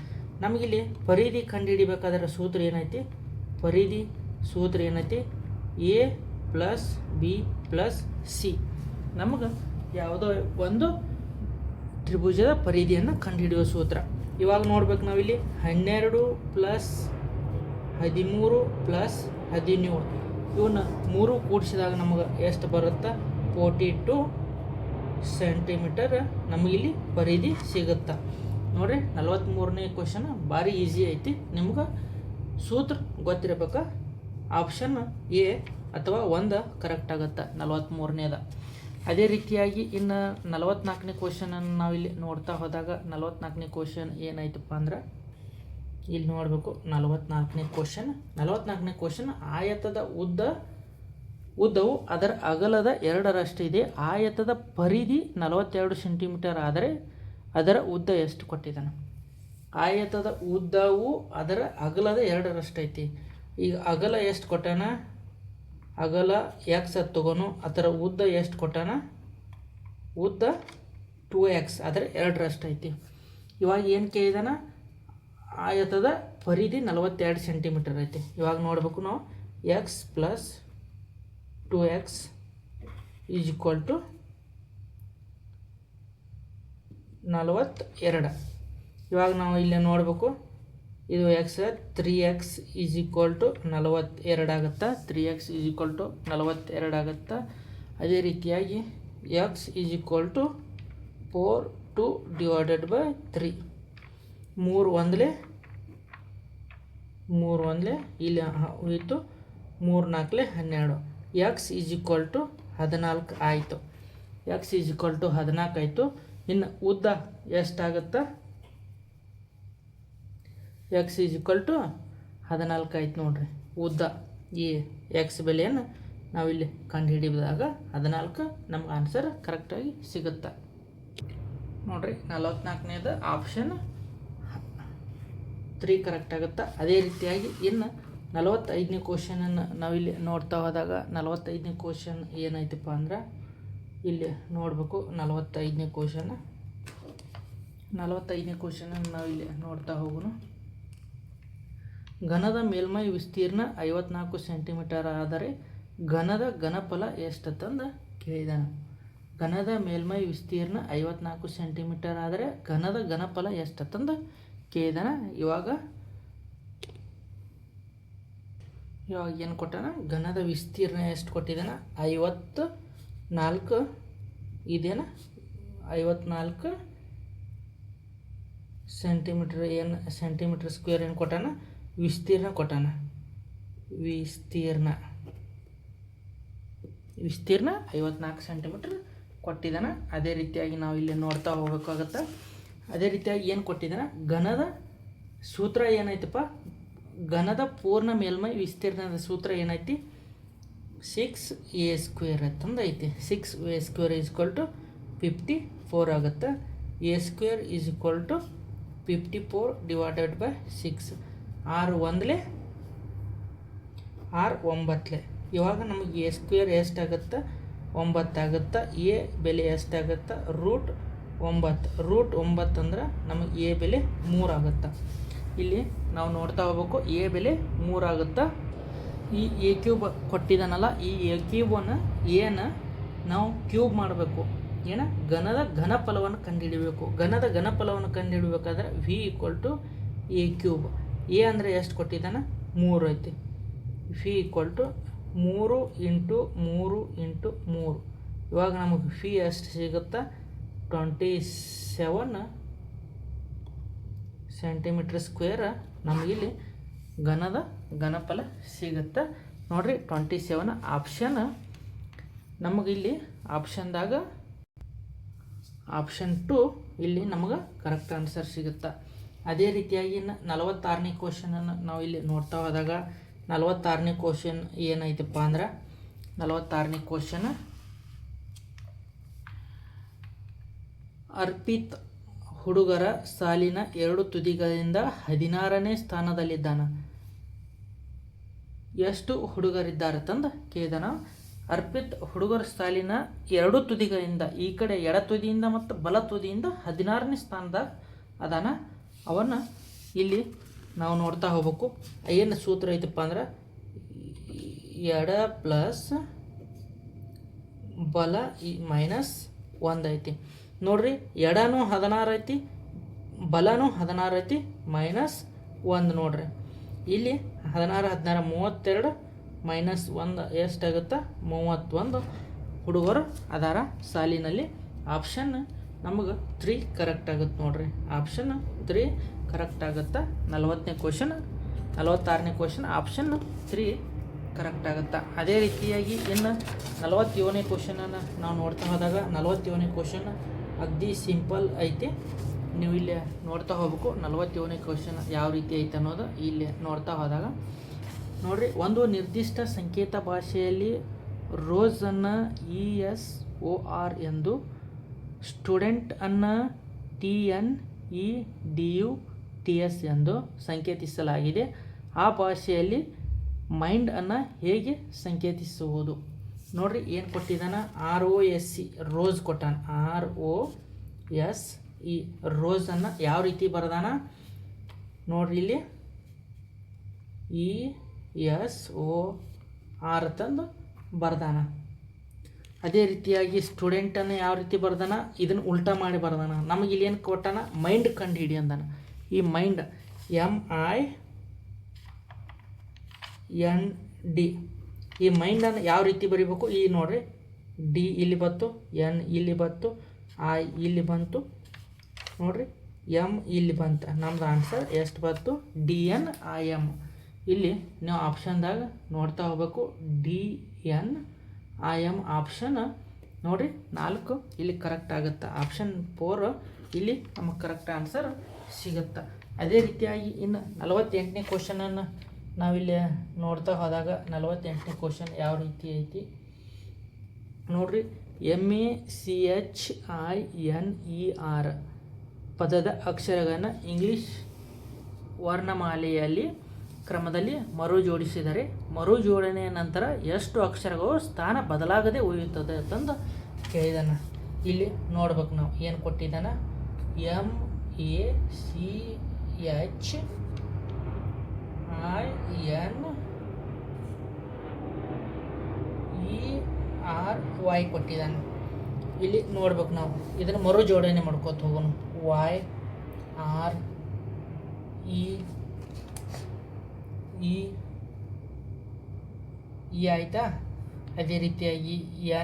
ನಮಗಿಲ್ಲಿ ಪರಿಧಿ ಕಂಡುಹಿಡಿಬೇಕಾದ್ರೆ ಸೂತ್ರ ಏನೈತಿ? ಪರಿಧಿ ಸೂತ್ರ ಏನೈತಿ? a plus B plus C. ನಮಗೆ ಯಾವುದೋ ಒಂದು ತ್ರಿಭುಜದ ಪರಿಧಿಯನ್ನು ಕಂಡುಹಿಡಿಯುವ ಸೂತ್ರ. ಇವಾಗ ನೋಡ್ಬೇಕು ನಾವಿಲ್ಲಿ 12 ಪ್ಲಸ್ 13 ಪ್ಲಸ್ 17 ಇವನ್ನ 3 ಕೂಡಿಸಿದಾಗ ನಮಗೆ ಎಷ್ಟು ಬರುತ್ತೆ? 42 ಸೆಂಟಿಮೀಟರ್ ನಮಗಿಲ್ಲಿ ಪರಿಧಿ ಸಿಗುತ್ತೆ. ನೋಡಿರಿ 43ನೇ ಕ್ವಶನ್ ಭಾರಿ ಈಸಿ ಐತಿ. ನಿಮ್ಗೆ ಸೂತ್ರ ಗೊತ್ತಿರಬೇಕು. ಆಪ್ಷನ್ ಎ ಅಥವಾ 1 ಕರೆಕ್ಟ್ ಆಗುತ್ತೆ 43ನೇದ. ಅದೇ ರೀತಿಯಾಗಿ ಇನ್ನು 44ನೇ ಕ್ವಶನನ್ನು ನಾವಿಲ್ಲಿ ನೋಡ್ತಾ ಹೋದಾಗ 44ನೇ ಕ್ವಶನ್ ಏನಾಯ್ತಪ್ಪ ಅಂದ್ರೆ ಇಲ್ಲಿ ನೋಡಬೇಕು. 44ನೇ ಕ್ವಶನ್ ಆಯತದ ಉದ್ದವು ಅದರ ಅಗಲದ 2ರಷ್ಟಿದೆ. ಆಯತದ ಪರಿಧಿ 42 ಸೆಂಟಿಮೀಟರ್ ಆದರೆ ಅದರ ಉದ್ದ ಎಷ್ಟು ಕೊಟ್ಟಿದ್ದಾನೆ? ಆಯತದ ಉದ್ದವು ಅದರ ಅಗಲದ 2ರಷ್ಟೈತಿ. ಈಗ ಅಗಲ ಎಷ್ಟು ಕೊಟ್ಟಾನ? ಅಗಲ ಎಕ್ಸ್ ಅದು ತಗೋನು. ಅದರ ಉದ್ದ ಎಷ್ಟು ಕೊಟ್ಟಾನ? ಉದ್ದ 2x ಆದರೆ 2ರಷ್ಟೈತಿ. ಇವಾಗ ಏನು ಕೇಳಿದಾನ? ಆಯತದ ಪರಿಧಿ 42 ಸೆಂಟಿಮೀಟರ್ ಐತಿ. ಇವಾಗ ನೋಡಬೇಕು ನಾವು x plus 2x is equal to 42. ಇವಾಗ ನಾವು ಇಲ್ಲಿ ನೋಡಬೇಕು, ಇದು X 3x is equal to 42 ಆಗುತ್ತಾ, 3x ಈಸ್ ಈಕ್ವಲ್ ಟು 42 ಆಗುತ್ತಾ. ಅದೇ ರೀತಿಯಾಗಿ ಎಕ್ಸ್ ಈಸ್ ಈಕ್ವಲ್ ಟು 4 2/3, 3 ಒಂದಲೇ ಇಲ್ಲಿ ಹೋಯಿತು, 3 4 12. ಎಕ್ಸ್ ಈಸ್ ಈಕ್ವಲ್ ಟು 14 ಆಯಿತು. ಎಕ್ಸ್ ಈಸ್ ಈಕ್ವಲ್ ಟು 14 ಆಯಿತು. ಇನ್ನು ಉದ್ದ ಎಷ್ಟಾಗುತ್ತಾ, ಎಕ್ಸ್ ಈಸ್ ಈಕ್ವಲ್ ಟು 14 ಆಯ್ತು ನೋಡ್ರಿ. ಉದ್ದ ಈ ಎಕ್ಸ್ ಬೆಲೆಯನ್ನು ನಾವಿಲ್ಲಿ ಕಂಡುಹಿಡಿದಾಗ 14 ನಮ್ಗೆ ಆನ್ಸರ್ ಕರೆಕ್ಟಾಗಿ ಸಿಗುತ್ತೆ ನೋಡ್ರಿ. 44ನೇದು ಆಪ್ಷನ್ 3 ಕರೆಕ್ಟ್ ಆಗುತ್ತಾ. ಅದೇ ರೀತಿಯಾಗಿ ಇನ್ನು 45ನೇ ಕ್ವಶನನ್ನು ನಾವಿಲ್ಲಿ ನೋಡ್ತಾ ಹೋದಾಗ 45ನೇ ಕ್ವಶನ್ ಏನಾಯ್ತಪ್ಪ ಅಂದ್ರೆ ಇಲ್ಲಿ ನೋಡಬೇಕು. 45ನೇ ಕ್ವಶನನ್ನು ನಾವಿಲ್ಲಿ ನೋಡ್ತಾ ಹೋಗೋಣ. ಘನದ ಮೇಲ್ಮೈ ವಿಸ್ತೀರ್ಣ 54 ಸೆಂಟಿಮೀಟರ್ ಆದರೆ ಘನದ ಘನಫಲ ಎಷ್ಟಂತಂದು ಕೇಳಿದಾನೆ. ಘನದ ಮೇಲ್ಮೈ ವಿಸ್ತೀರ್ಣ 54 ಸೆಂಟಿಮೀಟರ್ ಆದರೆ ಘನದ ಘನಫಲ ಎಷ್ಟಂತಂದು ಕೇಳಿದಾನ. ಇವಾಗ ಏನು ಕೊಟ್ಟಾನ, ಘನದ ವಿಸ್ತೀರ್ಣ ಎಷ್ಟು ಕೊಟ್ಟಿದ್ದಾನ, 54 ಇದೇನ 54 ಸೆಂಟಿಮೀಟ್ರ್, ಏನು ಸೆಂಟಿಮೀಟ್ರ್ ಸ್ಕ್ವೇರ್ ಏನು ಕೊಟ್ಟಾನ, ವಿಸ್ತೀರ್ಣ ಕೊಟ್ಟಾನ. ವಿಸ್ತೀರ್ಣ 54 ಸೆಂಟಿಮೀಟ್ರ್ ಕೊಟ್ಟಿದ್ದಾನ. ಅದೇ ರೀತಿಯಾಗಿ ನಾವು ಇಲ್ಲಿ ನೋಡ್ತಾ ಹೋಗಬೇಕಾಗತ್ತೆ. ಅದೇ ರೀತಿಯಾಗಿ ಏನು ಕೊಟ್ಟಿದ್ದಾನ, ಘನದ ಸೂತ್ರ ಏನೈತಪ್ಪ, ಘನದ ಪೂರ್ಣ ಮೇಲ್ಮೈ ವಿಸ್ತೀರ್ಣದ ಸೂತ್ರ ಏನೈತಿ, 6a² ಅಂತಂದು ಐತಿ. 6a² ಈಸ್ ಈಕ್ವಲ್ ಟು 54 ಆಗುತ್ತೆ. a² is equal to 54/6. 6 ಒಂದಲೇ 6 9. ಇವಾಗ ನಮಗೆ a² ಎಷ್ಟಾಗುತ್ತೆ, 9 ಆಗುತ್ತೆ. ಎ ಬೆಲೆ ಎಷ್ಟಾಗುತ್ತೆ, √9 ಅಂದ್ರೆ ನಮಗೆ ಎ ಬೆಲೆ 3 ಆಗುತ್ತೆ. ಇಲ್ಲಿ ನಾವು ನೋಡ್ತಾ ಹೋಗ್ಬೇಕು, ಎ ಬೆಲೆ 3 ಆಗುತ್ತಾ. ಈ a³ ಕೊಟ್ಟಿದ್ದಾನಲ್ಲ, ಈ a³ ಏನು ನಾವು ಕ್ಯೂಬ್ ಮಾಡಬೇಕು. ಏನು ಘನದ ಘನಫಲವನ್ನು ಕಂಡುಹಿಡಬೇಕು. ಘನದ ಘನಫಲವನ್ನು ಕಂಡುಹಿಡಬೇಕಾದ್ರೆ v = a³. ಎ ಅಂದರೆ ಎಷ್ಟು ಕೊಟ್ಟಿದ್ದಾನೆ, 3 ಐತಿ. v = 3 × 3 ಇವಾಗ ನಮಗೆ ಫಿ ಎಷ್ಟು ಸಿಗುತ್ತಾ, 27 ಸೆಂಟಿಮೀಟ್ರ್ ಸ್ಕ್ವೇರ್ ನಮಗಿಲ್ಲಿ ಘನದ ಘನಫಲ ಸಿಗುತ್ತೆ ನೋಡ್ರಿ. 27 ಆಪ್ಷನ್ ನಮಗಿಲ್ಲಿ ಆಪ್ಷನ್ದಾಗ ಆಪ್ಷನ್ 2 ಇಲ್ಲಿ ನಮಗೆ ಕರೆಕ್ಟ್ ಆನ್ಸರ್ ಸಿಗುತ್ತೆ. ಅದೇ ರೀತಿಯಾಗಿ 46ನೇ ಕ್ವಶನನ್ನು ನಾವು ಇಲ್ಲಿ ನೋಡ್ತಾ ಹೋದಾಗ 46ನೇ ಕ್ವಶನ್ ಏನೈತಪ್ಪ ಅಂದ್ರೆ, 46ನೇ ಕ್ವಶನ್ ಅರ್ಪಿತ್ ಹುಡುಗರ ಸಾಲಿನ 2 ತುದಿಗಳಿಂದ 16ನೇ ಸ್ಥಾನದಲ್ಲಿದ್ದಾನೆ. ಎಷ್ಟು ಹುಡುಗರಿದ್ದಾರೆ ತಂದು ಕೇಳಿದಾನ. ಅರ್ಪಿತ್ ಹುಡುಗರ ಸಾಲಿನ 2 ತುದಿಗಳಿಂದ, ಈ ಕಡೆ ಎಡ ತುದಿಯಿಂದ ಮತ್ತು ಬಲ ತುದಿಯಿಂದ 16ನೇ ಸ್ಥಾನದಾಗ ಅದಾನ. ಅವನ್ನ ಇಲ್ಲಿ ನಾವು ನೋಡ್ತಾ ಹೋಗ್ಬೇಕು. ಏನು ಸೂತ್ರ ಐತಪ್ಪ ಅಂದ್ರೆ, ಎಡ ಪ್ಲಸ್ ಬಲ -1 ಐತಿ ನೋಡ್ರಿ. ಎಡನೂ 16 ಐತಿ, ಬಲನೂ 16 ಐತಿ, -1 ನೋಡ್ರಿ. ಇಲ್ಲಿ 16 32 -1 ಎಷ್ಟಾಗುತ್ತೆ, 31 ಹುಡುಗರು ಅದಾರ ಸಾಲಿನಲ್ಲಿ. ಆಪ್ಷನ್ ನಮಗೆ 3 ಕರೆಕ್ಟ್ ಆಗುತ್ತೆ ನೋಡ್ರಿ. ಆಪ್ಷನ್ 3 ಕರೆಕ್ಟ್ ಆಗುತ್ತೆ. 46ನೇ ಕ್ವಶನ್ ಆಪ್ಷನ್ 3 ಕರೆಕ್ಟ್ ಆಗುತ್ತೆ. ಅದೇ ರೀತಿಯಾಗಿ ಇನ್ನು 47ನೇ ಕ್ವಶನನ್ನು ನಾವು ನೋಡ್ತಾ ಹೋದಾಗ 47ನೇ ಕ್ವಶನ್ ಅಗ್ದಿ ಸಿಂಪಲ್ ಐತಿ. ನೀವು ಇಲ್ಲಿ ನೋಡ್ತಾ ಹೋಗ್ಬೇಕು 47ನೇ ಕ್ವಶನ್ ಯಾವ ರೀತಿ ಐತೆ ಅನ್ನೋದು ಇಲ್ಲಿ ನೋಡ್ತಾ ಹೋದಾಗ ನೋಡ್ರಿ. ಒಂದು ನಿರ್ದಿಷ್ಟ ಸಂಕೇತ ಭಾಷೆಯಲ್ಲಿ ರೋಸನ್ನು ESOR ಎಂದು, ಸ್ಟೂಡೆಂಟ್ ಅನ್ನು TNEDUTS ಎಂದು ಸಂಕೇತಿಸಲಾಗಿದೆ. ಆ ಭಾಷೆಯಲ್ಲಿ ಮೈಂಡ್ ಅನ್ನು ಹೇಗೆ ಸಂಕೇತಿಸುವುದು ನೋಡ್ರಿ. ಏನು ಕೊಟ್ಟಿದ್ದಾನ, ROSE ರೋಸ್ ಕೊಟ್ಟಾನ. ROSE ರೋಸನ್ನು ಯಾವ ರೀತಿ ಬರ್ದಾನ ನೋಡ್ರಿ. ಇಲ್ಲಿ ESOR ತಂದು ಬರ್ದಾನ. ಅದೇ ರೀತಿಯಾಗಿ ಸ್ಟೂಡೆಂಟನ್ನು ಯಾವ ರೀತಿ ಬರ್ದಾನ, ಇದನ್ನು ಉಲ್ಟಾ ಮಾಡಿ ಬರ್ದಾನ. ನಮಗೆ ಇಲ್ಲಿ ಏನು ಕೊಟ್ಟಾನ, ಮೈಂಡ್ ಕಂಡು ಹಿಡಿ ಅಂದಾನ. ಈ ಮೈಂಡ್ MIND, ಈ ಮೈಂಡನ್ನು ಯಾವ ರೀತಿ ಬರೀಬೇಕು, ಈ ನೋಡ್ರಿ ಡಿ ಇಲ್ಲಿ ಬಂತು, N ಇಲ್ಲಿ ಬಂತು, I ಇಲ್ಲಿ ಬಂತು, ನೋಡ್ರಿ M ಇಲ್ಲಿ ಬಂತು. ನಮ್ದು ಆನ್ಸರ್ ಎಷ್ಟು ಬಂತು, DNIM. ಇಲ್ಲಿ ನೀವು ಆಪ್ಷನ್ದಾಗ ನೋಡ್ತಾ ಹೋಗ್ಬೇಕು, DNIM ಆಪ್ಷನ್ ನೋಡಿರಿ 4 ಇಲ್ಲಿ ಕರೆಕ್ಟ್ ಆಗುತ್ತೆ. ಆಪ್ಷನ್ 4 ಇಲ್ಲಿ ನಮಗೆ ಕರೆಕ್ಟ್ ಆನ್ಸರ್ ಸಿಗುತ್ತೆ. ಅದೇ ರೀತಿಯಾಗಿ ಇನ್ನು 48ನೇ ಕ್ವಶನನ್ನು ನಾವಿಲ್ಲಿ ನೋಡ್ತಾ ಹೋದಾಗ 48ನೇ ಕ್ವಶನ್ ಯಾವ ರೀತಿ ಐತಿ ನೋಡ್ರಿ. MACHINER ಪದದ ಅಕ್ಷರಗಳನ್ನು ಇಂಗ್ಲೀಷ್ ವರ್ಣಮಾಲೆಯಲ್ಲಿ ಕ್ರಮದಲ್ಲಿ ಮರು ಜೋಡಿಸಿದರೆ ಮರು ಜೋಡಣೆಯ ನಂತರ ಎಷ್ಟು ಅಕ್ಷರಗಳು ಸ್ಥಾನ ಬದಲಾಗದೆ ಉಳಿಯುತ್ತದೆ ಅಂತಂದು ಕೇಳಿದಾನ. ಇಲ್ಲಿ ನೋಡ್ಬೇಕು ನಾವು ಏನು ಕೊಟ್ಟಿದ್ದಾನ, MACHINERY ಕೊಟ್ಟಿದ್ದಾನೆ. ಇಲ್ಲಿ ನೋಡ್ಬೇಕು ನಾವು ಇದನ್ನು ಮರು ಜೋಡಣೆ ಮಾಡ್ಕೋತ ಹೋಗೋಣ. YRE ಆಯಿತಾ. ಅದೇ ರೀತಿಯಾಗಿ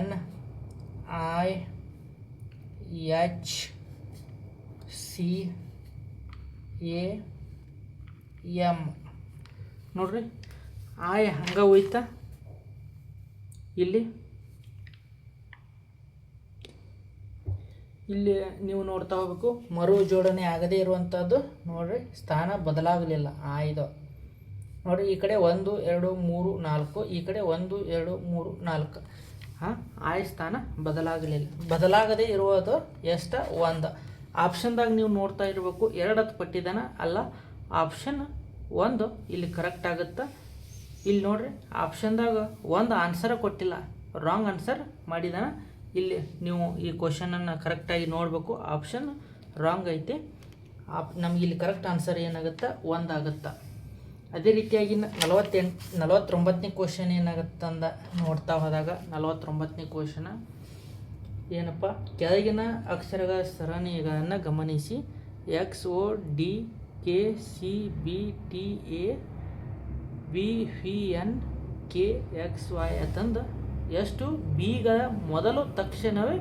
NIHCAM ನೋಡ್ರಿ, ಹಂಗೆ ಹೋಯ್ತಾ. ಇಲ್ಲಿ ನೀವು ನೋಡ್ತಾ ಹೋಗ್ಬೇಕು, ಮರು ಜೋಡಣೆ ಆಗದೇ ಇರುವಂಥದ್ದು ನೋಡ್ರಿ, ಸ್ಥಾನ ಬದಲಾಗಲಿಲ್ಲ. ಇದು ನೋಡಿರಿ, ಈ ಕಡೆ 1 2 3 4, ಈ ಕಡೆ 1 2 3 4. ಸ್ಥಾನ ಬದಲಾಗದೇ ಇರುವುದು ಎಷ್ಟು, 1. ಆಪ್ಷನ್ದಾಗ ನೀವು ನೋಡ್ತಾ ಇರಬೇಕು, 2 ಪಟ್ಟಿದ್ದಾನ ಅಲ್ಲ, ಆಪ್ಷನ್ 1 ಇಲ್ಲಿ ಕರೆಕ್ಟ್ ಆಗುತ್ತೆ. ಇಲ್ಲಿ ನೋಡ್ರಿ, ಆಪ್ಷನ್ದಾಗ 1 ಆನ್ಸರ್ ಕೊಟ್ಟಿಲ್ಲ, ರಾಂಗ್ ಆನ್ಸರ್ ಮಾಡಿದಾನ. ಇಲ್ಲಿ ನೀವು ಈ ಕ್ವಶನನ್ನು ಕರೆಕ್ಟಾಗಿ ನೋಡಬೇಕು, ಆಪ್ಷನ್ ರಾಂಗ್ ಐತಿ. ನಮ್ಗೆ ಇಲ್ಲಿ ಕರೆಕ್ಟ್ ಆನ್ಸರ್ ಏನಾಗುತ್ತೆ, 1 ಆಗುತ್ತೆ. ಅದೇ ರೀತಿಯಾಗಿ 49ನೇ ಕ್ವಶನ್ ಏನಾಗುತ್ತೆ ಅಂದ ನೋಡ್ತಾ ಹೋದಾಗ 49ನೇ ಕ್ವಶನ ಏನಪ್ಪ, ಕೆಳಗಿನ ಅಕ್ಷರಗಳ ಸರಣಿಗಳನ್ನು ಗಮನಿಸಿ. XODKCBTABVNKXY ಅಂತಂದು ಎಷ್ಟು ಬಿಗಳ ಮೊದಲು ತಕ್ಷಣವೇ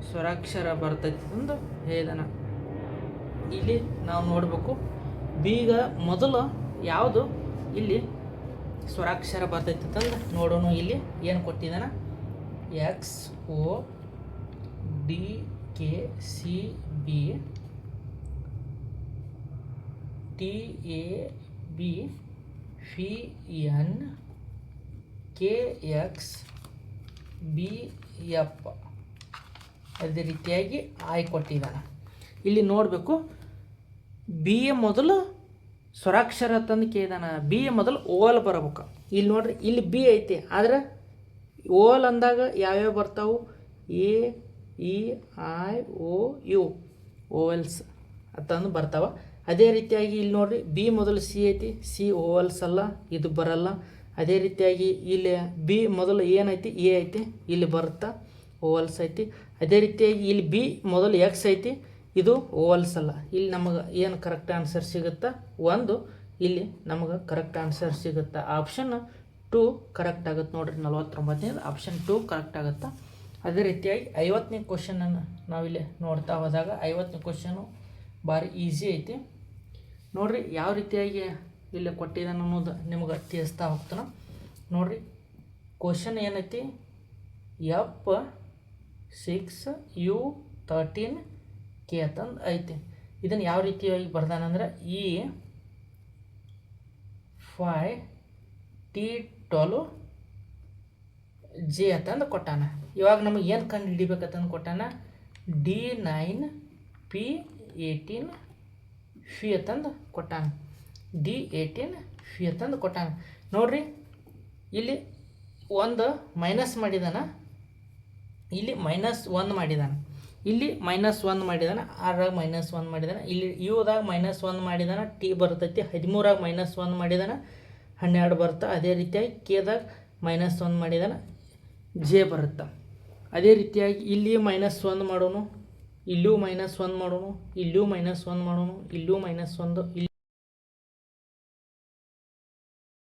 ಸ್ವರಾಕ್ಷರ ಬರ್ತೈತಿ ಅಂದು ಹೇಳಿದಾನ. ಇಲ್ಲಿ ನಾವು ನೋಡಬೇಕು, ಬಿಗ ಮೊದಲು ಯಾವುದು ಇಲ್ಲಿ ಸ್ವರಾಕ್ಷರ ಬರ್ತೈತಿ ಅಂತಂದು ನೋಡೋಣ. ಇಲ್ಲಿ ಏನು ಕೊಟ್ಟಿದ್ದಾನ, XODKCBTABVNKXBF ಅದೇ ರೀತಿಯಾಗಿ ಕೊಟ್ಟಿದ್ದಾನೆ. ಇಲ್ಲಿ ನೋಡಬೇಕು, ಬಿ ಎ ಮೊದಲು ಸ್ವರಾಕ್ಷರ ತಂದು ಕೇಳಿದಾನ. ಬಿ ಎ ಮೊದಲು ಓಲ್ ಬರಬೇಕು. ಇಲ್ಲಿ ನೋಡ್ರಿ, ಇಲ್ಲಿ ಬಿ ಐತಿ, ಆದರೆ ಓಲ್ ಅಂದಾಗ ಯಾವ್ಯಾವ ಬರ್ತಾವು, AEIOU ಓವೆಲ್ಸ್ ಅಂತಂದು ಬರ್ತಾವ. ಅದೇ ರೀತಿಯಾಗಿ ಇಲ್ಲಿ ನೋಡ್ರಿ, ಬಿ ಮೊದಲು ಸಿ ಐತಿ, ಸಿ ಓವೆಲ್ಸ್ ಅಲ್ಲ, ಇದು ಬರಲ್ಲ. ಅದೇ ರೀತಿಯಾಗಿ ಇಲ್ಲಿ ಬಿ ಮೊದಲು ಏನೈತಿ, ಎ ಐತಿ, ಇಲ್ಲಿ ಬರುತ್ತಾ, ಓವಲ್ಸ್ ಐತಿ. ಅದೇ ರೀತಿಯಾಗಿ ಇಲ್ಲಿ ಬಿ ಮೊದಲು ಎಕ್ಸ್ ಐತಿ, ಇದು ಓವಲ್ಸ್ ಅಲ್ಲ. ಇಲ್ಲಿ ನಮಗೆ ಏನು ಕರೆಕ್ಟ್ ಆನ್ಸರ್ ಸಿಗುತ್ತಾ, 1 ಇಲ್ಲಿ ನಮಗೆ ಕರೆಕ್ಟ್ ಆನ್ಸರ್ ಸಿಗುತ್ತೆ. ಆಪ್ಷನ್ 2 ಕರೆಕ್ಟ್ ಆಗುತ್ತೆ ನೋಡ್ರಿ. 49ನೇ ಆಪ್ಷನ್ 2 ಕರೆಕ್ಟ್ ಆಗುತ್ತೆ. ಅದೇ ರೀತಿಯಾಗಿ 50ನೇ ಕ್ವಶನನ್ನು ನಾವಿಲ್ಲಿ ನೋಡ್ತಾ ಹೋದಾಗ 50ನೇ ಕ್ವಶನು ಭಾರಿ ಈಸಿ ಐತಿ ನೋಡ್ರಿ. ಯಾವ ರೀತಿಯಾಗಿ ಇಲ್ಲಿ ಕೊಟ್ಟಿದ್ದಾನೆ ಅನ್ನೋದು ನಿಮ್ಗೆ ತಿಳಿಸ್ತಾ ಹೋಗ್ತಾನೆ ನೋಡ್ರಿ. ಕ್ವಶನ್ ಏನೈತಿ, F6U13K ಅಂತಂದು ಐತಿ. ಇದನ್ನು ಯಾವ ರೀತಿಯಾಗಿ ಬರ್ದಾನಂದ್ರೆ E5T12J ಅಂತಂದು ಕೊಟ್ಟಾನ. ಇವಾಗ ನಮಗೆ ಏನು ಕಂಡು ಹಿಡಿಬೇಕಂತಂದು ಕೊಟ್ಟಾನ, D9P18F ಅಂತಂದು ಕೊಟ್ಟಾನ. D18F ಅಂತಂದು ಕೊಟ್ಟಾನ ನೋಡ್ರಿ. ಇಲ್ಲಿ ಒಂದು ಮೈನಸ್ ಮಾಡಿದಾನ, ಇಲ್ಲಿ -1 ಮಾಡಿದಾನ, ಇಲ್ಲಿ -1 ಮಾಡಿದಾನ, ಆರಾಗ -1 ಮಾಡಿದಾನ, ಇಲ್ಲಿ ಯುದಾಗ -1 ಮಾಡಿದಾನ, ಟಿ ಬರ್ತೈತಿ. 13ರಾಗ -1 ಮಾಡಿದಾನ, 12 ಬರುತ್ತೆ. ಅದೇ ರೀತಿಯಾಗಿ ಕೆದಾಗ -1 ಮಾಡಿದಾನ, ಜೆ ಬರುತ್ತೆ. ಅದೇ ರೀತಿಯಾಗಿ ಇಲ್ಲಿ -1 ಮಾಡೋಣ, ಇಲ್ಲೂ -1 ಮಾಡೋಣ, ಇಲ್ಲೂ -1 ಮಾಡೋಣ, ಇಲ್ಲೂ -1, ಇಲ್ಲಿ